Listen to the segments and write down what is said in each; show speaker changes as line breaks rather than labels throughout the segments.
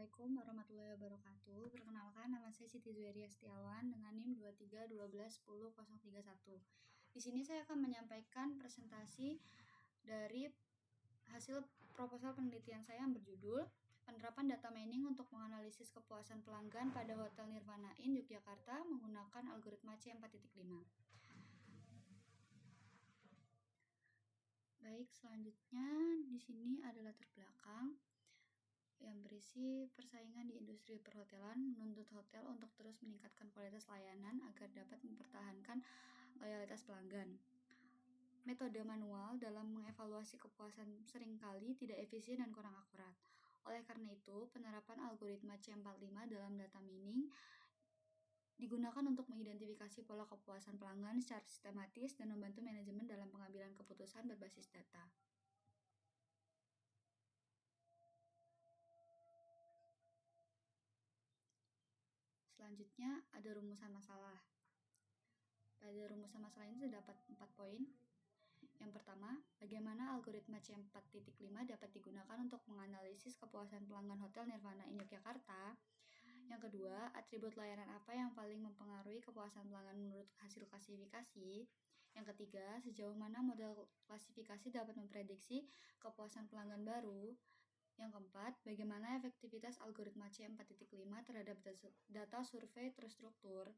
Assalamualaikum warahmatullahi wabarakatuh. Perkenalkan, nama saya Siti Zuhairia Setiawan dengan NIM 23121031. Di sini saya akan menyampaikan presentasi dari hasil proposal penelitian saya yang berjudul Penerapan Data Mining untuk Menganalisis Kepuasan Pelanggan pada Hotel Nirvana Inn Yogyakarta menggunakan algoritma C4.5. Baik, selanjutnya di sini ada latar belakang yang berisi persaingan di industri perhotelan menuntut hotel untuk terus meningkatkan kualitas layanan agar dapat mempertahankan loyalitas pelanggan. Metode manual dalam mengevaluasi kepuasan seringkali tidak efisien dan kurang akurat. Oleh karena itu, penerapan algoritma C45 dalam data mining digunakan untuk mengidentifikasi pola kepuasan pelanggan secara sistematis dan membantu manajemen dalam pengambilan keputusan berbasis data. Selanjutnya ada rumusan masalah. Pada rumusan masalah ini terdapat 4 poin. Yang pertama, bagaimana algoritma C4.5 dapat digunakan untuk menganalisis kepuasan pelanggan Hotel Nirvana Inn Yogyakarta. Yang kedua, atribut layanan apa yang paling mempengaruhi kepuasan pelanggan menurut hasil klasifikasi. Yang ketiga, sejauh mana model klasifikasi dapat memprediksi kepuasan pelanggan baru. Yang keempat, bagaimana efektivitas algoritma C4.5 terhadap data survei terstruktur.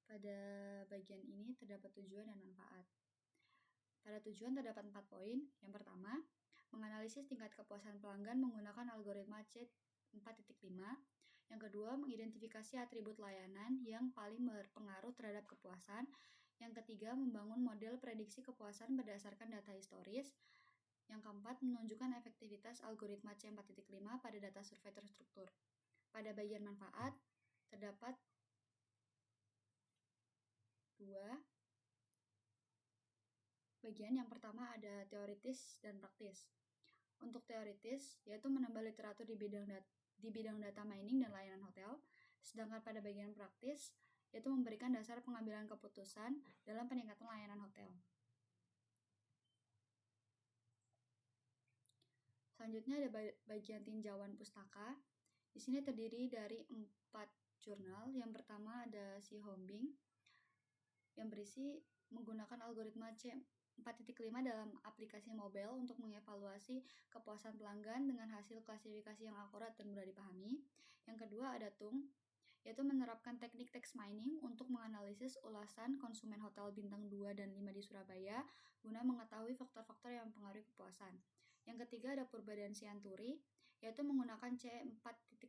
Pada bagian ini terdapat tujuan dan manfaat. Pada tujuan terdapat 4 poin. Yang pertama, menganalisis tingkat kepuasan pelanggan menggunakan algoritma C4.5. Yang kedua, mengidentifikasi atribut layanan yang paling berpengaruh terhadap kepuasan. Yang ketiga, membangun model prediksi kepuasan berdasarkan data historis. Yang keempat, menunjukkan efektivitas algoritma C4.5 pada data survei terstruktur. Pada bagian manfaat, terdapat 2 bagian. Yang pertama ada teoritis dan praktis. Untuk teoritis, yaitu menambah literatur di bidang data mining dan layanan hotel. Sedangkan pada bagian praktis, yaitu memberikan dasar pengambilan keputusan dalam peningkatan layanan hotel. Selanjutnya ada bagian tinjauan pustaka. Di sini terdiri dari 4 jurnal. Yang pertama ada si Hombing yang berisi menggunakan algoritma C4.5 dalam aplikasi mobile untuk mengevaluasi kepuasan pelanggan dengan hasil klasifikasi yang akurat dan mudah dipahami. Yang kedua ada Tung, yaitu menerapkan teknik text mining untuk menganalisis ulasan konsumen hotel bintang 2 dan 5 di Surabaya guna mengetahui faktor-faktor yang mempengaruhi kepuasan. Yang ketiga ada Purba dan Sianturi, yaitu menggunakan C4.5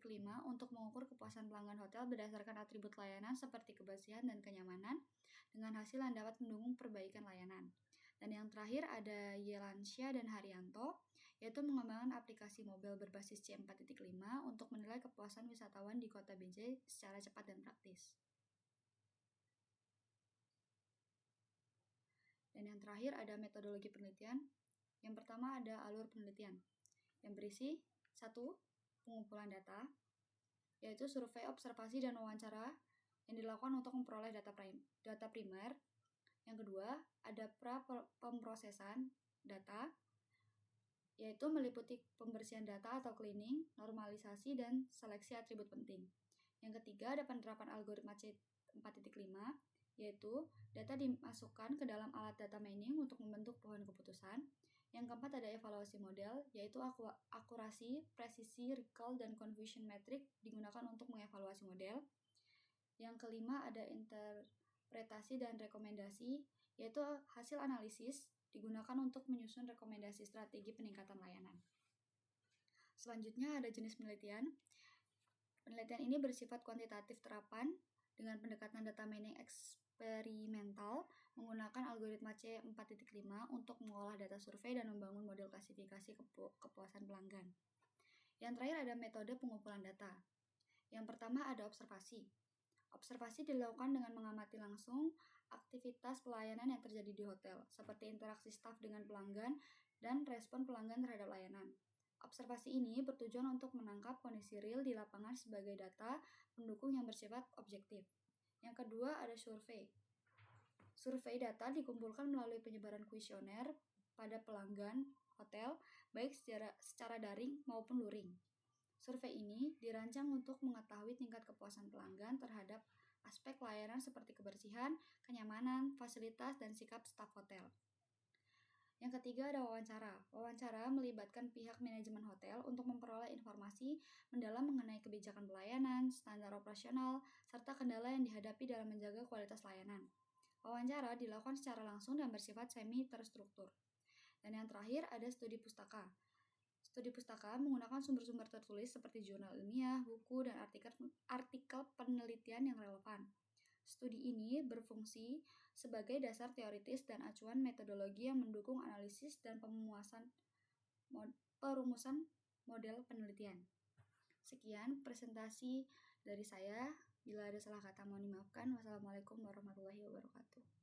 untuk mengukur kepuasan pelanggan hotel berdasarkan atribut layanan seperti kebersihan dan kenyamanan dengan hasil yang dapat mendukung perbaikan layanan. Dan yang terakhir ada Yelansya dan Haryanto, yaitu mengembangkan aplikasi mobile berbasis C4.5 untuk menilai kepuasan wisatawan di Kota BJ secara cepat dan praktis. Dan yang terakhir ada metodologi penelitian. Yang pertama ada alur penelitian yang berisi 1. Pengumpulan data, yaitu survei, observasi, dan wawancara yang dilakukan untuk memperoleh data primer. Yang kedua, ada pemrosesan data, yaitu meliputi pembersihan data atau cleaning, normalisasi, dan seleksi atribut penting. Yang ketiga, ada penerapan algoritma C4.5, yaitu data dimasukkan ke dalam alat data mining untuk membentuk pohon keputusan. Yang keempat, ada evaluasi model, yaitu akurasi, presisi, recall, dan confusion metric digunakan untuk mengevaluasi model. Yang kelima, ada interpretasi dan rekomendasi, yaitu hasil analisis digunakan untuk menyusun rekomendasi strategi peningkatan layanan. Selanjutnya ada jenis penelitian. Penelitian ini bersifat kuantitatif terapan dengan pendekatan data mining eksperimental menggunakan algoritma C4.5 untuk mengolah data survei dan membangun model klasifikasi kepuasan pelanggan. Yang terakhir ada metode pengumpulan data. Yang pertama ada observasi. Observasi dilakukan dengan mengamati langsung aktivitas pelayanan yang terjadi di hotel, seperti interaksi staf dengan pelanggan dan respon pelanggan terhadap layanan. Observasi ini bertujuan untuk menangkap kondisi real di lapangan sebagai data pendukung yang bersifat objektif. Yang kedua ada survei. Survei data dikumpulkan melalui penyebaran kuesioner pada pelanggan hotel, baik secara daring maupun luring. Survei ini dirancang untuk mengetahui tingkat kepuasan pelanggan terhadap aspek layanan seperti kebersihan, kenyamanan, fasilitas, dan sikap staf hotel. Yang ketiga ada wawancara. Wawancara melibatkan pihak manajemen hotel untuk memperoleh informasi mendalam mengenai kebijakan pelayanan, standar operasional, serta kendala yang dihadapi dalam menjaga kualitas layanan. Wawancara dilakukan secara langsung dan bersifat semi terstruktur. Dan yang terakhir ada studi pustaka. Studi pustaka menggunakan sumber-sumber tertulis seperti jurnal ilmiah, buku, dan artikel penelitian yang relevan. Studi ini berfungsi sebagai dasar teoritis dan acuan metodologi yang mendukung analisis dan perumusan model penelitian. Sekian presentasi dari saya. Bila ada salah kata mohon dimaafkan. Wassalamualaikum warahmatullahi wabarakatuh.